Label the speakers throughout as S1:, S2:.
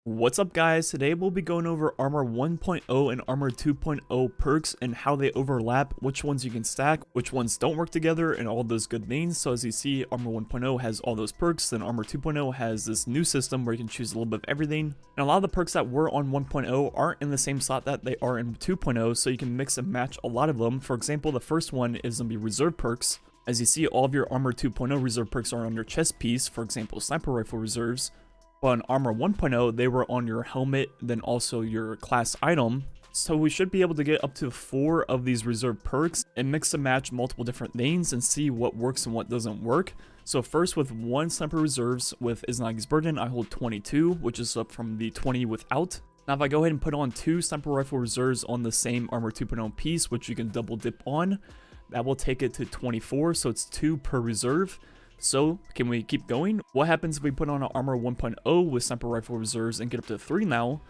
S1: What's up guys, today we'll be going over Armor 1.0 and Armor 2.0 perks and how they overlap, which ones you can stack, which ones don't work together, and all those good things. So as you see, Armor 1.0 has all those perks, then Armor 2.0 has this new system where you can choose a little bit of everything. And a lot of the perks that were on 1.0 aren't in the same slot that they are in 2.0, so you can mix and match a lot of them. For example, the first one is going to be reserve perks. As you see, all of your Armor 2.0 reserve perks are on your chest piece, for example, sniper rifle reserves. But on Armor 1.0, they were on your helmet, then also your class item. So we should be able to get up to 4 of these reserve perks and mix and match multiple different things and see what works and what doesn't work. So first, with 1 sniper reserves with Izanagi's Burden, I hold 22, which is up from the 20 without. Now if I go ahead and put on 2 sniper rifle reserves on the same Armor 2.0 piece, which you can double dip on, that will take it to 24, so it's 2 per reserve. So, can we keep going? What happens if we put on an Armor 1.0 with sniper rifle reserves and get up to 3 now?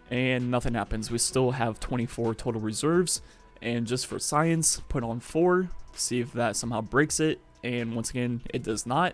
S1: And nothing happens. We still have 24 total reserves. And just for science, put on 4, see if that somehow breaks it. And once again, it does not.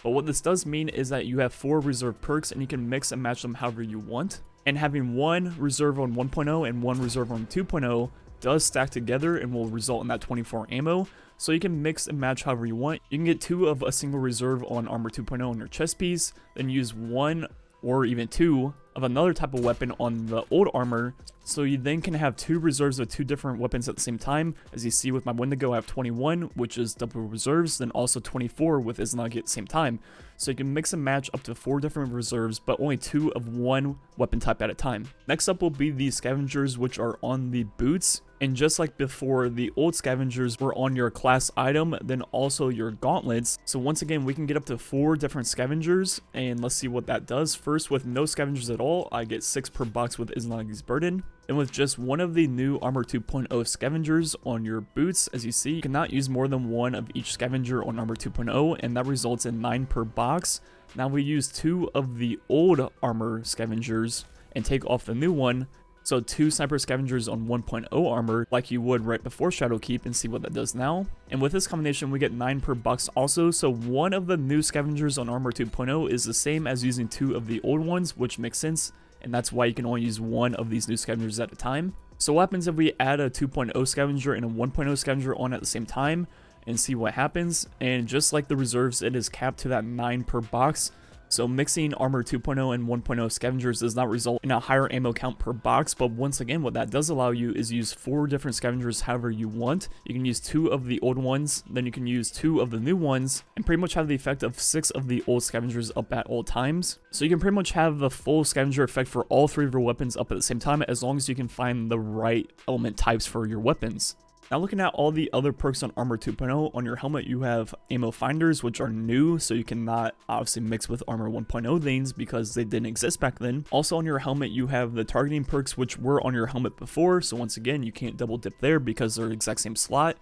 S1: But what this does mean is that you have 4 reserve perks and you can mix and match them however you want. And having 1 reserve on 1.0 and 1 reserve on 2.0 does stack together and will result in that 24 ammo. So you can mix and match however you want. You can get 2 of a single reserve on Armor 2.0 on your chest piece, then use 1 or even 2 of another type of weapon on the old armor. So you then can have 2 reserves of 2 different weapons at the same time. As you see with my Wendigo, I have 21, which is double reserves, then also 24 with Izanagi at the same time. So you can mix and match up to 4 different reserves, but only 2 of one weapon type at a time. Next up will be the scavengers, which are on the boots. And just like before, the old scavengers were on your class item, then also your gauntlets. So once again, we can get up to 4 different scavengers, and let's see what that does. First, with no scavengers at all, I get 6 per box with Izanagi's Burden. And with just one of the new Armor 2.0 scavengers on your boots, as you see, you cannot use more than 1 of each scavenger on Armor 2.0, and that results in 9 per box. Now we use 2 of the old armor scavengers and take off the new one. So 2 sniper scavengers on 1.0 armor like you would right before Shadowkeep, and see what that does now. And with this combination we get 9 per box also, so 1 of the new scavengers on Armor 2.0 is the same as using 2 of the old ones, which makes sense, and that's why you can only use 1 of these new scavengers at a time. So what happens if we add a 2.0 scavenger and a 1.0 scavenger on at the same time and see what happens? And just like the reserves, it is capped to that 9 per box. So mixing Armor 2.0 and 1.0 scavengers does not result in a higher ammo count per box, but once again, what that does allow you is use 4 different scavengers however you want. You can use 2 of the old ones, then you can use 2 of the new ones, and pretty much have the effect of 6 of the old scavengers up at all times. So you can pretty much have the full scavenger effect for all 3 of your weapons up at the same time, as long as you can find the right element types for your weapons. Now looking at all the other perks on Armor 2.0, on your helmet you have ammo finders, which are new, so you cannot obviously mix with Armor 1.0 things because they didn't exist back then. Also on your helmet you have the targeting perks, which were on your helmet before, so once again you can't double dip there because they're the exact same slot.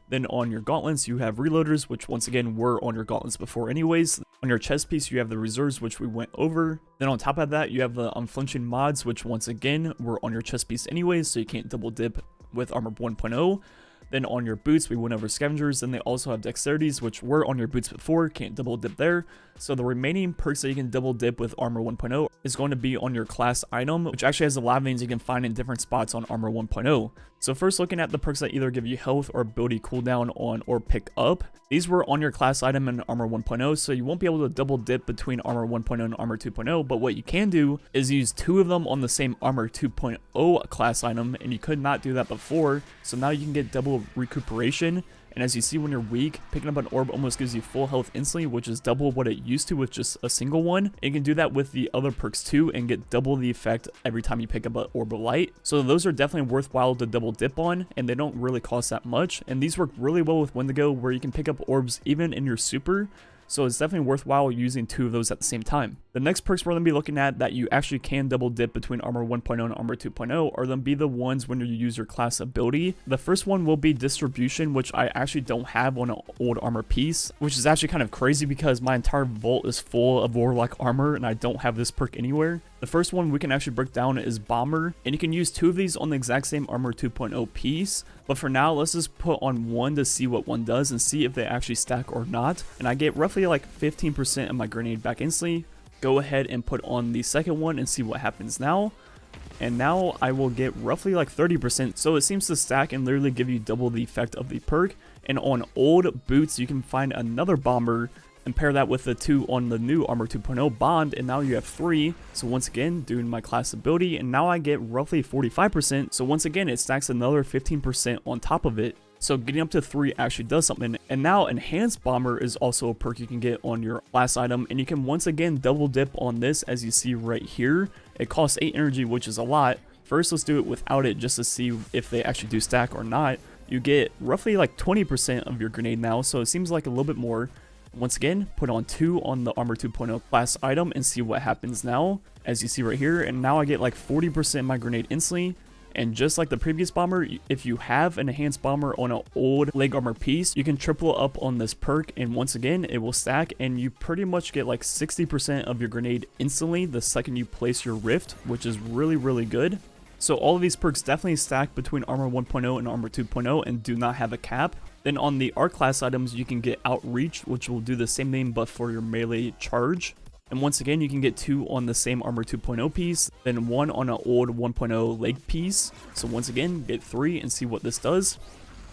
S1: Then on your gauntlets you have reloaders, which once again were on your gauntlets before anyways. On your chest piece you have the reserves, which we went over. Then on top of that you have the unflinching mods, which once again were on your chest piece anyways, so you can't double dip with Armor 1.0. Then on your boots we went over scavengers, and they also have dexterities, which were on your boots before, can't double dip there. So the remaining perks that you can double dip with Armor 1.0 is going to be on your class item, which actually has a lot of things you can find in different spots on Armor 1.0. So first, looking at the perks that either give you health or ability cooldown on or pick up, these were on your class item in Armor 1.0, so you won't be able to double dip between Armor 1.0 and Armor 2.0, but what you can do is use 2 of them on the same Armor 2.0 class item, and you could not do that before, so now you can get double recuperation. And as you see, when you're weak, picking up an orb almost gives you full health instantly, which is double what it used to with just a single one. And you can do that with the other perks too and get double the effect every time you pick up an orb of light. So those are definitely worthwhile to double dip on, and they don't really cost that much. And these work really well with Wendigo, where you can pick up orbs even in your super. So it's definitely worthwhile using 2 of those at the same time. The next perks we're going to be looking at that you actually can double dip between Armor 1.0 and Armor 2.0 are going to be the ones when you use your class ability. The first one will be distribution, which I actually don't have on an old armor piece, which is actually kind of crazy because my entire vault is full of warlock armor and I don't have this perk anywhere. The first one we can actually break down is Bomber, and you can use 2 of these on the exact same Armor 2.0 piece, but for now let's just put on 1 to see what 1 does and see if they actually stack or not. And I get roughly like 15% of my grenade back instantly. go ahead and put on the second one and see what happens now. And now I will get roughly like 30%, so it seems to stack and literally give you double the effect of the perk. And on old boots, you can find another bomber and pair that with the 2 on the new Armor 2.0 bond, and now you have 3. So once again, doing my class ability, and now I get roughly 45%. So once again, it stacks another 15% on top of it. So getting up to 3 actually does something. And now Enhanced Bomber is also a perk you can get on your class item, and you can once again double dip on this, as you see right here. It costs 8 energy, which is a lot. First, let's do it without it just to see if they actually do stack or not. You get roughly like 20% of your grenade now, so it seems like a little bit more. Once again, put on 2 on the Armor 2.0 class item and see what happens now, as you see right here. And now I get like 40% of my grenade instantly. And just like the previous bomber, if you have an enhanced bomber on an old leg armor piece, you can triple up on this perk, and once again it will stack, and you pretty much get like 60% of your grenade instantly the second you place your rift, which is really good. So all of these perks definitely stack between Armor 1.0 and Armor 2.0 and do not have a cap. Then on the art class items, you can get Outreach, which will do the same thing but for your melee charge. And once again, you can get 2 on the same Armor 2.0 piece, then 1 on an old 1.0 leg piece. So once again, get 3 and see what this does.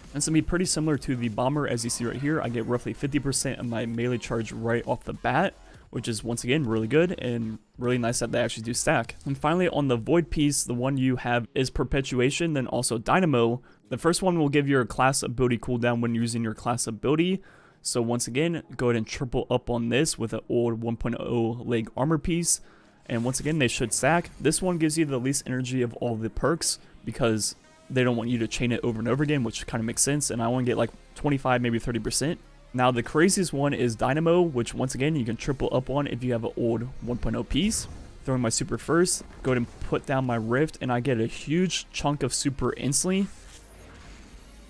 S1: And it's going to be pretty similar to the bomber, as you see right here. I get roughly 50% of my melee charge right off the bat, which is once again really good and really nice that they actually do stack. And finally, on the void piece, the one you have is Perpetuation, then also Dynamo. The first one will give your class ability cooldown when using your class ability. So once again, go ahead and triple up on this with an old 1.0 leg armor piece. And once again, they should stack. This one gives you the least energy of all the perks because they don't want you to chain it over and over again, which kind of makes sense. And I want to get like 25, maybe 30%. Now the craziest one is Dynamo, which once again, you can triple up on if you have an old 1.0 piece. Throwing my super first, go ahead and put down my rift, and I get a huge chunk of super instantly.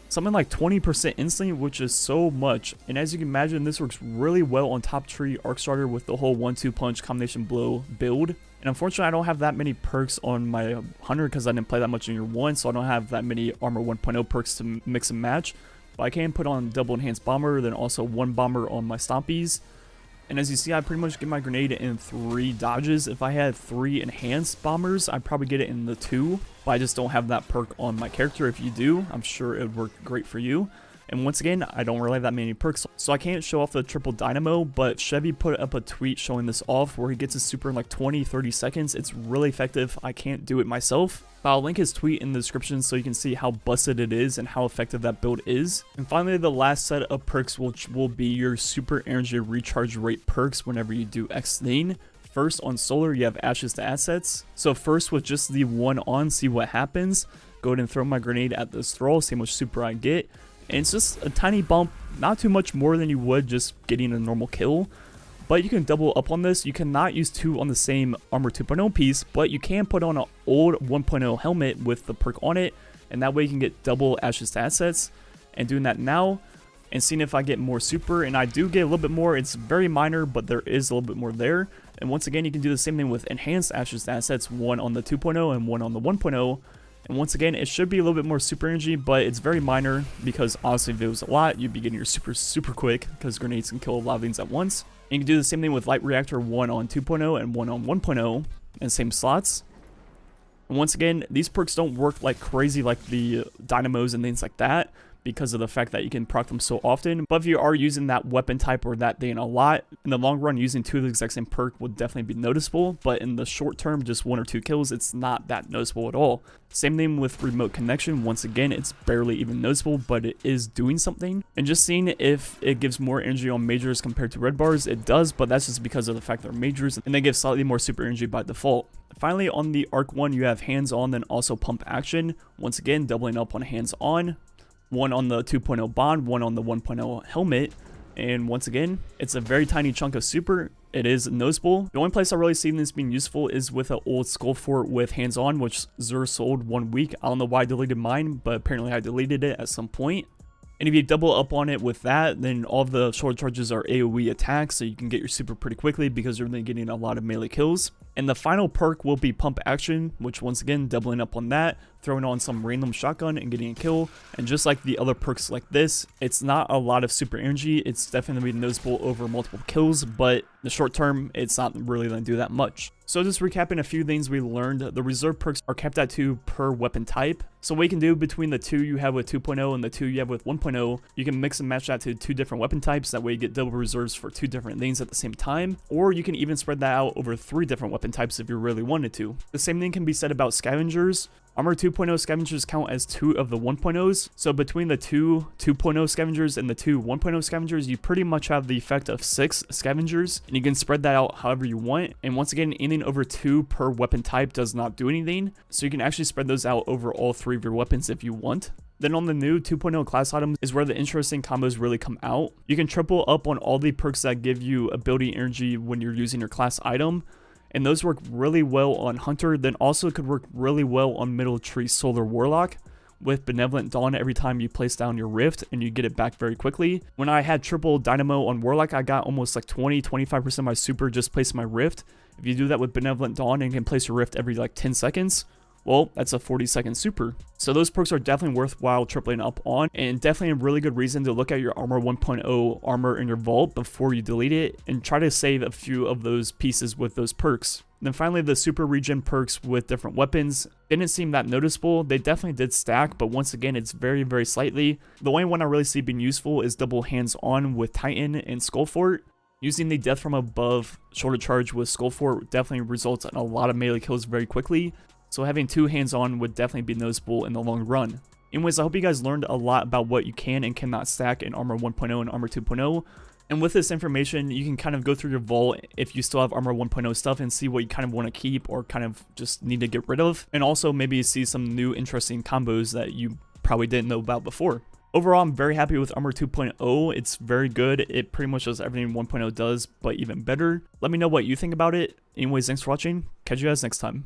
S1: Something like 20% instantly, which is so much. And as you can imagine, this works really well on top tree arc starter with the whole 1-2 punch combination blow build. And unfortunately, I don't have that many perks on my hunter because I didn't play that much in year 1, so I don't have that many Armor 1.0 perks to mix and match. But I can put on double enhanced bomber, then also 1 bomber on my stompies. And as you see, I pretty much get my grenade in 3 dodges. If I had 3 enhanced bombers, I'd probably get it in the 2. But I just don't have that perk on my character. If you do, I'm sure it would work great for you. And once again, I don't really have that many perks, so I can't show off the triple Dynamo, but Chevy put up a tweet showing this off where he gets his super in like 20-30 seconds. It's really effective. I can't do it myself, but I'll link his tweet in the description so you can see how busted it is and how effective that build is. And finally, the last set of perks, which will be your super energy recharge rate perks whenever you do X thing. First, on solar, you have Ashes to Assets. So first, with just the 1 on, see what happens. Go ahead and throw my grenade at this thrall, see how much super I get. And it's just a tiny bump, not too much more than you would just getting a normal kill. But you can double up on this. You cannot use 2 on the same Armor 2.0 piece, but you can put on an old 1.0 helmet with the perk on it. And that way you can get double Ashes to Assets. And doing that now, and seeing if I get more super, and I do get a little bit more. It's very minor, but there is a little bit more there. And once again, you can do the same thing with Enhanced Ashes to Assets, 1 on the 2.0 and 1 on the 1.0. And once again, it should be a little bit more super energy, but it's very minor because honestly, if it was a lot, you'd be getting your super quick because grenades can kill a lot of things at once. And you can do the same thing with Light Reactor, 1 on 2.0 and 1 on 1.0, and same slots. And once again, these perks don't work like crazy like the Dynamos and things like that, because of the fact that you can proc them so often. But if you are using that weapon type or that thing a lot, in the long run, using 2 of the exact same perk would definitely be noticeable. But in the short term, just 1 or 2 kills, it's not that noticeable at all. Same thing with remote connection. Once again, it's barely even noticeable, but it is doing something. And just seeing if it gives more energy on majors compared to red bars, it does, but that's just because of the fact they're majors and they give slightly more super energy by default. Finally, on the arc one, you have hands on, then also pump action. Once again, doubling up on hands on. 1 on the 2.0 bond, 1 on the 1.0 helmet, and once again, it's a very tiny chunk of super. It is noticeable. The only place I really see this being useful is with an old skull fort with hands on, which Zur sold 1 week. I don't know why I deleted mine, but apparently I deleted it at some point. And if you double up on it with that, then all of the short charges are AoE attacks, so you can get your super pretty quickly because you're really getting a lot of melee kills. And the final perk will be pump action, which once again doubling up on that, throwing on some random shotgun and getting a kill. And just like the other perks like this, it's not a lot of super energy. It's definitely noticeable over multiple kills, but in the short term, it's not really going to do that much. So just recapping a few things we learned, the reserve perks are kept at 2 per weapon type. So what you can do between the 2 you have with 2.0 and the 2 you have with 1.0, you can mix and match that to 2 different weapon types. That way you get double reserves for 2 different things at the same time. Or you can even spread that out over 3 different weapon types if you really wanted to. The same thing can be said about scavengers. Armor 2.0 scavengers count as 2 of the 1.0s, so between the 2 2.0 scavengers and the 2 1.0 scavengers, you pretty much have the effect of 6 scavengers, and you can spread that out however you want. And once again, anything over 2 per weapon type does not do anything, so you can actually spread those out over all 3 of your weapons if you want. Then on the new 2.0 class items is where the interesting combos really come out. You can triple up on all the perks that give you ability energy when you're using your class item, and those work really well on Hunter, then also could work really well on Middle Tree Solar Warlock with Benevolent Dawn every time you place down your Rift and you get it back very quickly. When I had triple Dynamo on Warlock, I got almost like 20-25% of my super just placing my Rift. If you do that with Benevolent Dawn and can place your Rift every like 10 seconds, well, that's a 40-second super. So those perks are definitely worthwhile tripling up on, and definitely a really good reason to look at your Armor 1.0 armor in your vault before you delete it, and try to save a few of those pieces with those perks. Then finally, the super regen perks with different weapons didn't seem that noticeable. They definitely did stack, but once again, it's very, very slightly. The only one I really see being useful is double hands-on with Titan and Skullfort. Using the death from above shoulder charge with Skullfort definitely results in a lot of melee kills very quickly, so having 2 hands-on would definitely be noticeable in the long run. Anyways, I hope you guys learned a lot about what you can and cannot stack in Armor 1.0 and Armor 2.0. And with this information, you can kind of go through your vault if you still have Armor 1.0 stuff and see what you kind of want to keep or kind of just need to get rid of. And also maybe see some new interesting combos that you probably didn't know about before. Overall, I'm very happy with Armor 2.0. It's very good. It pretty much does everything 1.0 does, but even better. Let me know what you think about it. Anyways, thanks for watching. Catch you guys next time.